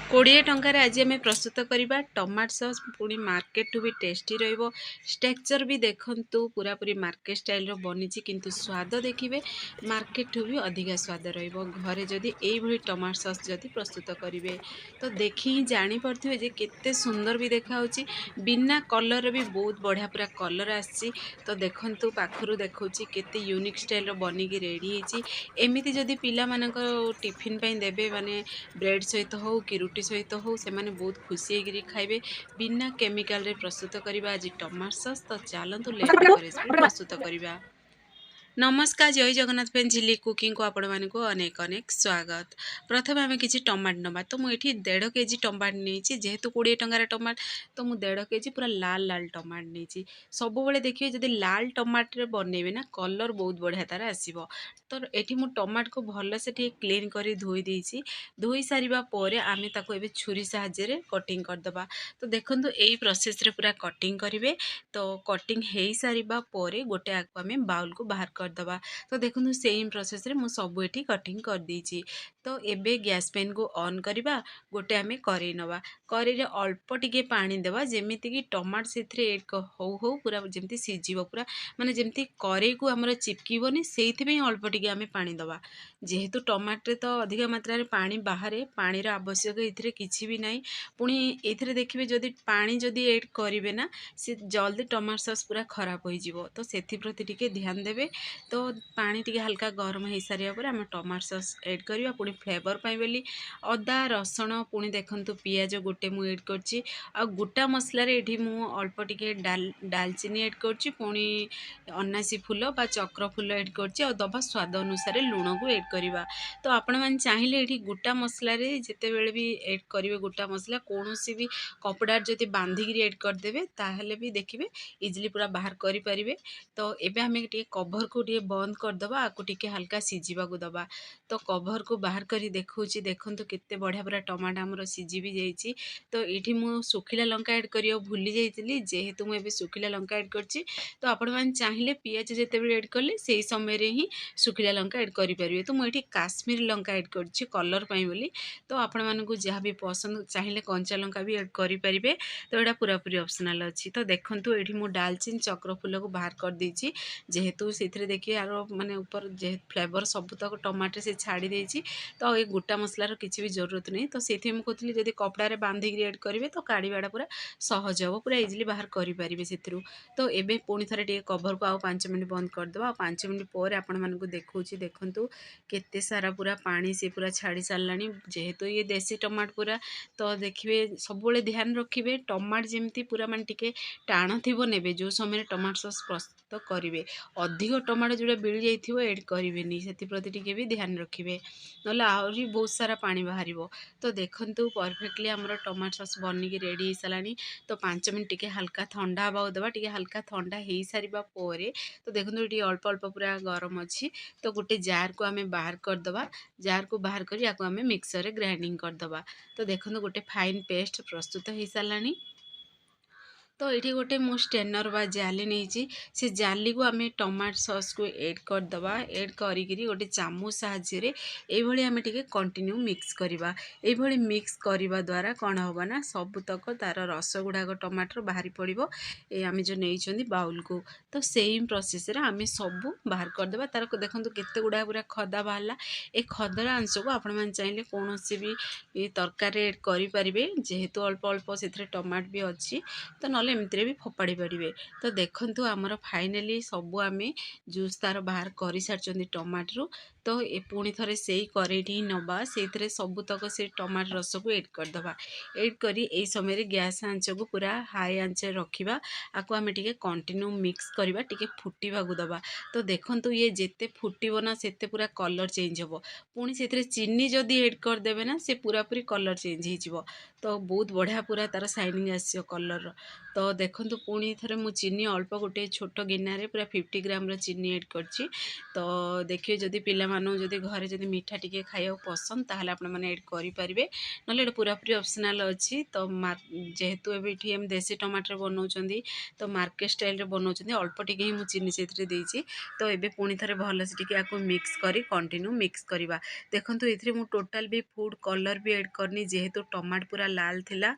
कोड़े टंकार आज आम प्रस्तुत करवा टमाटो सॉस पुणी मार्केट भी टेस्टी टेक्चर भी देखु पूरा पूरी मार्केट स्टाइल बनी किंतु स्वाद देखिए मार्केट भी अधिका स्वाद घरे जदि यही टमाटो सॉस जदि प्रस्तुत करेंगे तो देखी ही जापे जे केते सुंदर भी देखा बिना कलर भी बहुत बढ़िया पूरा कलर आसी तो देखु पाखु देखा केते यूनिक स्टाइल बनिकी रेडी एमती जदि पिला टिफिन देवे माने ब्रेड सहित हो कि रुटी सहित हो से बहुत खुशी होकर खाइबे बिना केमिकल रे प्रस्तुत करवा आज टमाटो सॉस तो चलतु लेट न रेसिपी प्रस्तुत करवा। नमस्कार जय जगन्नाथ फ्रेंड झिल्ली कुकिंग को आपण मानक अनेक अनेक स्वागत। प्रथम आम कि टमाटो नवा तो मुझे 1.5 केजी टमाटो नहीं जेहेतु 20 टंकार टमाटो तो मुझे 1.5 केजी पूरा लाल लाल टमाटो नहीं सब बेले देखिए जब लाल टमाटो बनइबे ना कलर बहुत बढ़िया तार आसो तो ये मुझे टमाटो को भलसे क्लीन कर धोई देसी धोई सारा पर आम छुरी साहाय्य कटिंग करदे तो देखो यही प्रोसेस रे पूरा कटिंग करेंगे तो कटिंग हो सारा पर गोटे आम बाउल को बाहर करदे तो देखो सेम प्रोसेस रे मु सब ये कटिंग कर देछि। तो एबे गैस पेन को ऑन करवा गोटे आम करेई नवा करेई अल्प टिके पानी देवा जेमिति कि टमाटो से हो हो पूरा जमती सीझिबो पूरा माने जमती करेई को हमर चिपकीबोनी सेइथिबे अल्प टिके आम पानी दवा जेहेतु टमाटो तो अधिक मात्रा रे पानी बाहर पानी रा आवश्यक एथिरे किछि भी नाही पुणी एथिरे देखिबे जदि पानी जदि ऐड करिवे ना से जल्दी टमाटो सॉस पूरा खराब हो जिवो तो सेथि प्रति टिके ध्यान देबे। तो पानी टिके हल्का गरम हो सारा पर आम टमाटो सॉस ऐड करवा पुणी फ्लेवर पाई बोली अदा रसुण पुणी देखंतु पियाज गोटे मु ऐड करछि आ गोटा मसला रे एठी मु अल्प टिके डालचीनी ऐड करछि पुणी अनासी फूल बा चक्र फूल ऐड करछि आ दबा स्वाद अनुसार लूण को ऐड करवा। तो आपण माने चाहिले एठी गोटा मसला रे जेते बेले भी ऐड करिवे गोटा मसला कोनोसी भी कपड़ा जदि बांधिकी ऐड करदेबे ताहले भी देखिबे इजिली पूरा बाहर करि परिबे। तो एबे हमें टिके कवर को टिके बंद करदबा आकु टिके हल्का सीझिबा को दबा तो कवर को बाहर करी देखौछि देखंतु केते बढ़िया पूरा टमाटो हमर सीझी भी जाइछि। तो एठी मु सुखिला लंका ऐड करियो भूली जाइतिली जेहेतु मु एबे सुखिला लंका ऐड करछि तो आपण माने चाहिले पियाज जेते बेले ऐड करले सेही समय रे ही सुखिला लंका ऐड करि परिबे। तो मु एठी काश्मीरी लंका ऐड करछि कलर पई बोली तो आपण मानकु जहाँ भी पसंद चाहिले कंचा लंका भी ऐड करि परिबे तो एटा पूरा पूरी ऑप्शनल अछि। तो देखंतु एठी मु दालचीनी चक्र फूल को बाहर कर देछि जेहेतु से देखिए यार माने ऊपर जे फ्लेवर सब तक टमाटर से छाड़ी देछि तो ये गोटा मसलार किसी भी जरूरत नहीं तो से कहती जब कपड़ा बांधिकी ऐड करेंगे तो काढ़ाटा पूरा सहज हम पूरा इजिली बाहर करेंगे से। तो एबे पुणी थे टे कवर को आउ 5 मिनट बंद करदे आ 5 मिनट पर आपण मानक देखा देखु केते सारा पूरा पानी से पूरा छाड़ी सारा जेहेतु ये देसी टमाटो पूरा तो देखिए सब ध्यान रखिए टमाटो जमी पूरा मान टिके टाण थी ने जो समय टमाटो सॉस प्रस्तुत करेंगे अधिक टमाटो जोड़ा बिली जाइथिबो ऐड करेंगे से प्रति टिके भी ध्यान रखिए ना आहरी बहुत सारा पानी बाहर। तो देखंतु परफेक्टली आमर टमाटो सॉस बनिकी रेडी हो सारानी तो 5 मिनट टिके हल्का ठंडा हवा देवा टिके हल्का ठंडा हो सारा पर तो देखो ये अल्प अल्प पूरा गरम अच्छी तो गोटे जार को आम बाहर करदे जार को बाहर कर आम मिक्सर ग्राइंडिंग करदे तो देखो गोटे फाइन पेस्ट प्रस्तुत हो सारानी। तो ये गोटे मो स्टेनर बा जाली नहीं से जाली को आम टमाटो सॉस को ऐड करदे ऐड करी गोटे चामच साहाय्य ये आम टे कंटिन्यू मिक्स करवा ये मिक्स करने द्वारा कौन होगा ना सबुतक तार रस गुड़ाक टमाटर बाहरी पड़ो आम जो नहीं बाउल को तो सेम प्रोसेस आम सब बाहर करदे तार देखो केते गुड़ा पूरा खदा बाहर ए खदर अंश को आपण मैंने चाहिए कौन भी तरकारी ऐड करें जेहेतु अल्प अल्प से टमाटो भी अच्छी तो ना एमती भी फोपाड़ी पारे। तो देखंतु आमर फाइनाली सबू आम जूस तार बाहर कर सारी टमाटो तो ए पुणी थे से करेटी नवा से सबुतक से टमाटो रस को ऐड करदे ऐड करी ए समय गैस आंच को पूरा हाई आंच रखा आपको आम टे कंटिन्यू मिक्स करवा टे फुटा को दबा। तो देखंतु ये जेते फुटब ना से पूरा कलर चेंज हम पुणी से चीनी जदि ऐड करदेवे ना से पूरा पूरी कलर चेंज हो तो बहुत बढ़िया पूरा तार साइनिंग आसो कलर। तो देखंतु पुणी थे मु चीनी अल्प गोटे छोट गिनारे पूरा 50 ग्राम चीनी ऐड करछि तो देखिए जदि पिला ଆପଣମାନଙ୍କୁ ଯଦି ଘରେ ଯଦି ମିଠା ଟିକେ ଖାଇବାକୁ ପସନ୍ଦ ତାହେଲେ ଆପଣମାନେ ଏଇଠି କରିପାରିବେ, ନହେଲେ ଏଇଟା ପୁରାପୁରି ଅପସନାଲ୍ ଅଛି। ତ ଯେହେତୁ ଏବେ ଏଠି ଆମେ ଦେଶୀ ଟମାଟର ବନାଉଛନ୍ତି ତ ମାର୍କେଟ ଷ୍ଟାଇଲରେ ବନାଉଛନ୍ତି, ଅଳ୍ପ ଟିକେ ହିଁ ମୁଁ ଚିନି ସେଥିରେ ଦେଇଛି। ତ ଏବେ ପୁଣି ଥରେ ଭଲସେ ଟିକେ ଆକୁ ମିକ୍ସ କରି କଣ୍ଟିନ୍ୟୁ ମିକ୍ସ କରିବା। ଦେଖନ୍ତୁ ଏଥିରେ ମୁଁ ଟୋଟାଲ୍ ବି ଫୁଡ୍ କଲର୍ ବି ଏଡ଼୍ କରିନି, ଯେହେତୁ ଟମାଟୋ ପୁରା ଲାଲ ଥିଲା,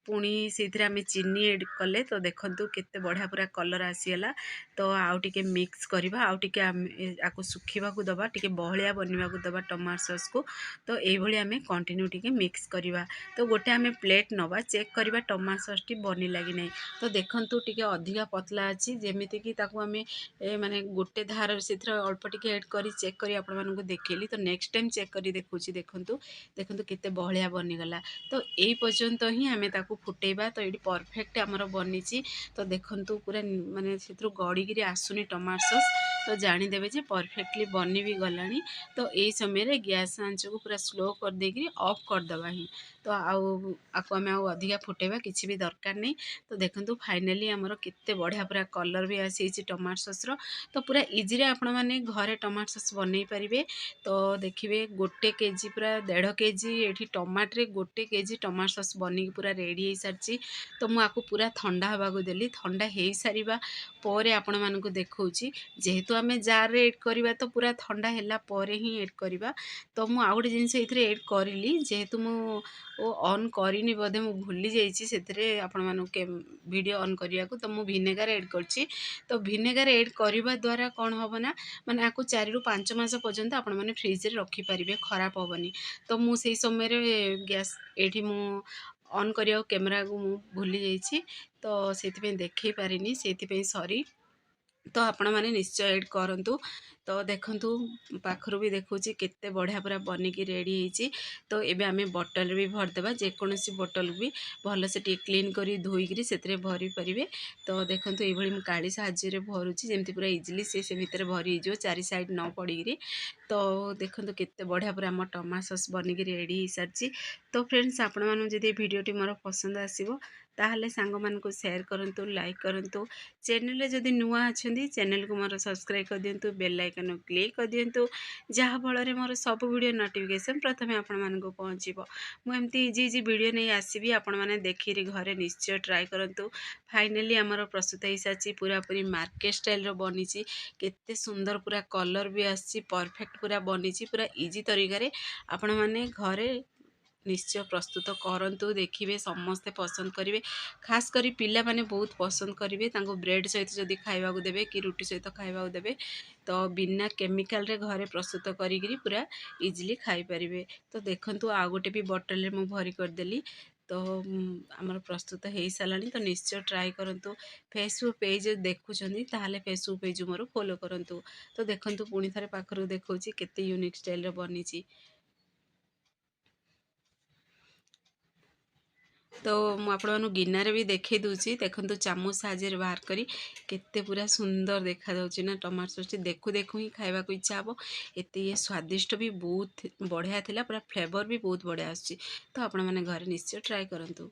ପୁଣି ସେଇଥିରେ ଆମେ ଚିନି ଏଡ଼୍ କଲେ ତ ଦେଖନ୍ତୁ କେତେ ବଢ଼ିଆ ପୁରା କଲର୍ ଆସିଗଲା। ତ ଆଉ ଟିକେ ମିକ୍ସ କରିବା, ଆଉ ଟିକେ ଆମେ ଆକୁ ଶୁଖିବାକୁ ଦେବା, ଟିକେ ବହଳିଆ ବନିବାକୁ ଦେବା ଟମାଟୋ ସସ୍କୁ। ତ ଏଇଭଳି ଆମେ କଣ୍ଟିନ୍ୟୁ ଟିକେ ମିକ୍ସ କରିବା। ତ ଗୋଟେ ଆମେ ପ୍ଲେଟ୍ ନେବା, ଚେକ୍ କରିବା ଟମାଟୋ ସସ୍ଟି ବନିଲା କି ନାହିଁ। ତ ଦେଖନ୍ତୁ ଟିକେ ଅଧିକା ପତଲା ଅଛି, ଯେମିତିକି ତାକୁ ଆମେ ମାନେ ଗୋଟେ ଧାରରେ ସେଥିରେ ଅଳ୍ପ ଟିକେ ଏଡ଼୍ କରି ଚେକ୍ କରି ଆପଣମାନଙ୍କୁ ଦେଖେଇଲି। ତ ନେକ୍ସଟ ଟାଇମ୍ ଚେକ୍ କରି ଦେଖୁଛି, ଦେଖନ୍ତୁ କେତେ ବହଳିଆ ବନିଗଲା। ତ ଏଇ ପର୍ଯ୍ୟନ୍ତ ହିଁ ଆମେ ତାକୁ ଫୁଟେଇବା। ତ ଏଇଠି ପରଫେକ୍ଟ ଆମର ବନିଛି। ତ ଦେଖନ୍ତୁ ପୁରା ମାନେ ସେଥିରୁ ଗଡ଼ିକିରି ଆସୁନି ଟମାଟୋ ସସ୍, ତ ଜାଣିଦେବେ ଯେ ପରଫେକ୍ଟଲି ବନି ବି ଗଲାଣି। ତ ଏଇ ସମୟରେ ଗ୍ୟାସ୍ ଆଞ୍ଚକୁ ପୁରା ସ୍ଲୋ କରିଦେଇକିରି ଅଫ୍ କରିଦେବା ହିଁ। ତ ଆକୁ ଆମେ ଆଉ ଅଧିକା ଫୁଟେଇବା କିଛି ବି ଦରକାର ନାହିଁ। ତ ଦେଖନ୍ତୁ ଫାଇନାଲି ଆମର କେତେ ବଢ଼ିଆ ପୁରା କଲର୍ ବି ଆସିଯାଇଛି ଟମାଟୋ ସସ୍ର। ତ ପୁରା ଇଜିରେ ଆପଣମାନେ ଘରେ ଟମାଟୋ ସସ୍ ବନେଇ ପାରିବେ। ତ ଦେଖିବେ 1 କେଜି ପୁରା 1.5 କେଜି ଏଠି ଟମାଟୋରେ 1 କେଜି ଟମାଟୋ ସସ୍ ବନିକି ପୁରା ରେଡ଼ି ହେଇସାରିଛି। ତ ମୁଁ ଆକୁ ପୁରା ଥଣ୍ଡା ହେବାକୁ ଦେଲି। ଥଣ୍ଡା ହେଇସାରିବା ପରେ ଆପଣମାନଙ୍କୁ ଦେଖାଉଛି, ଯେହେତୁ ଆମେ ଜାର୍ରେ ଏଡ଼୍ କରିବା ତ ପୁରା ଥଣ୍ଡା ହେଲା ପରେ ହିଁ ଏଡ଼୍ କରିବା। ତ ମୁଁ ଆଉ ଗୋଟେ ଜିନିଷ ଏଥିରେ ଏଡ଼୍ କରିଲି, ଯେହେତୁ ମୁଁ ଅନ୍ କରିନି ବୋଧେ, ମୁଁ ଭୁଲି ଯାଇଛି ସେଥିରେ ଆପଣମାନଙ୍କୁ ଭିଡ଼ିଓ ଅନ୍ କରିବାକୁ। ତ ମୁଁ ଭିନେଗାର ଏଡ଼୍ କରିଛି। ତ ଭିନେଗାର ଏଡ଼୍ କରିବା ଦ୍ୱାରା କ'ଣ ହେବ ନା, ମାନେ ଆକୁ 4 ରୁ 5 ମାସ ପର୍ଯ୍ୟନ୍ତ ଆପଣମାନେ ଫ୍ରିଜରେ ରଖିପାରିବେ, ଖରାପ ହେବନି। ତ ମୁଁ ସେଇ ସମୟରେ ଗ୍ୟାସ୍ ଏଇଠି ମୁଁ ଅନ୍ କରିବାକୁ କ୍ୟାମେରାକୁ ମୁଁ ଭୁଲି ଯାଇଛି, ତ ସେଥିପାଇଁ ଦେଖେଇ ପାରିନି, ସେଇଥିପାଇଁ ସରି। ତ ଆପଣମାନେ ନିଶ୍ଚୟ ଏଡ଼୍ କରନ୍ତୁ। ତ ଦେଖନ୍ତୁ ପାଖରୁ ବି ଦେଖଉଛି କେତେ ବଢ଼ିଆ ପୁରା ବନିକି ରେଡ଼ି ହେଇଛି। ତ ଏବେ ଆମେ ବୋଟଲରେ ବି ଭରିଦେବା, ଯେକୌଣସି ବୋଟଲ ବି ଭଲସେ ଟିକେ କ୍ଲିନ୍ କରି ଧୋଇକିରି ସେଥିରେ ଭରି ପାରିବେ। ତ ଦେଖନ୍ତୁ ଏଇଭଳି ମୁଁ କାଳି ସାହାଯ୍ୟରେ ଭରୁଛି, ଯେମିତି ପୁରା ଇଜିଲି ସେ ଭିତରେ ଭରି ହେଇଯିବ, ଚାରି ସାଇଡ଼୍ ନ ପଡ଼ିକିରି। ତ ଦେଖନ୍ତୁ କେତେ ବଢ଼ିଆ ପୁରା ଆମ ଟମାଟୋ ସସ୍ ବନିକି ରେଡ଼ି ହେଇସାରିଛି। ତ ଫ୍ରେଣ୍ଡସ୍, ଆପଣମାନଙ୍କୁ ଯଦି ଏ ଭିଡ଼ିଓଟି ମୋର ପସନ୍ଦ ଆସିବ ତାହେଲେ ସାଙ୍ଗମାନଙ୍କୁ ସେୟାର କରନ୍ତୁ, ଲାଇକ୍ କରନ୍ତୁ। ଚ୍ୟାନେଲରେ ଯଦି ନୂଆ ଅଛନ୍ତି ଚ୍ୟାନେଲକୁ ମୋର ସବସ୍କ୍ରାଇବ୍ କରିଦିଅନ୍ତୁ, ବେଲ୍ ଆଇକନ୍କୁ କ୍ଲିକ୍ କରିଦିଅନ୍ତୁ, ଯାହାଫଳରେ ମୋର ସବୁ ଭିଡ଼ିଓ ନୋଟିଫିକେସନ୍ ପ୍ରଥମେ ଆପଣମାନଙ୍କୁ ପହଞ୍ଚିବ। ମୁଁ ଏମିତି ଇଜି ଭିଡ଼ିଓ ନେଇ ଆସିବି, ଆପଣମାନେ ଦେଖିରି ଘରେ ନିଶ୍ଚୟ ଟ୍ରାଏ କରନ୍ତୁ। ଫାଇନାଲି ଆମର ପ୍ରସ୍ତୁତ ହେଇସାରିଛି, ପୁରାପୁରି ମାର୍କେଟ ଷ୍ଟାଇଲର ବନିଛି। କେତେ ସୁନ୍ଦର ପୁରା କଲର୍ ବି ଆସିଛି, ପରଫେକ୍ଟ ପୁରା ବନିଛି। ପୁରା ଇଜି ତରିକାରେ ଆପଣମାନେ ଘରେ ନିଶ୍ଚୟ ପ୍ରସ୍ତୁତ କରନ୍ତୁ, ଦେଖିବେ ସମସ୍ତେ ପସନ୍ଦ କରିବେ। ଖାସ୍ କରି ପିଲାମାନେ ବହୁତ ପସନ୍ଦ କରିବେ, ତାଙ୍କୁ ବ୍ରେଡ଼୍ ସହିତ ଯଦି ଖାଇବାକୁ ଦେବେ କି ରୁଟି ସହିତ ଖାଇବାକୁ ଦେବେ ତ ବିନା କେମିକାଲରେ ଘରେ ପ୍ରସ୍ତୁତ କରିକିରି ପୁରା ଇଜିଲି ଖାଇପାରିବେ। ତ ଦେଖନ୍ତୁ ଆଉ ଗୋଟେ ବି ବୋଟଲରେ ମୁଁ ଭରି କରିଦେଲି। ତ ଆମର ପ୍ରସ୍ତୁତ ହେଇସାରିଲାଣି। ତ ନିଶ୍ଚୟ ଟ୍ରାଏ କରନ୍ତୁ। ଫେସବୁକ୍ ପେଜ୍ ଦେଖୁଛନ୍ତି ତାହେଲେ ଫେସବୁକ୍ ପେଜ୍ ମୋର ଫଲୋ କରନ୍ତୁ। ତ ଦେଖନ୍ତୁ ପୁଣି ଥରେ ପାଖରୁ ଦେଖାଉଛି କେତେ ୟୁନିକ୍ ଷ୍ଟାଇଲର ବନିଛି। ତ ମୁଁ ଆପଣମାନଙ୍କୁ ଗିନାରେ ବି ଦେଖେଇ ଦେଉଛି, ଦେଖନ୍ତୁ ଚାମଚ ସାହାଯ୍ୟରେ ବାହାର କରି କେତେ ପୁରା ସୁନ୍ଦର ଦେଖାଯାଉଛି ନା ଟମାଟୋ ସସ୍ଟି। ଦେଖୁ ଦେଖୁ ହିଁ ଖାଇବାକୁ ଇଚ୍ଛା ହେବ, ଏତେ ସ୍ୱାଦିଷ୍ଟ ବି ବହୁତ ବଢ଼ିଆ ଥିଲା, ପୁରା ଫ୍ଲେଭର୍ ବି ବହୁତ ବଢ଼ିଆ ଆସୁଛି। ତ ଆପଣମାନେ ଘରେ ନିଶ୍ଚୟ ଟ୍ରାଏ କରନ୍ତୁ।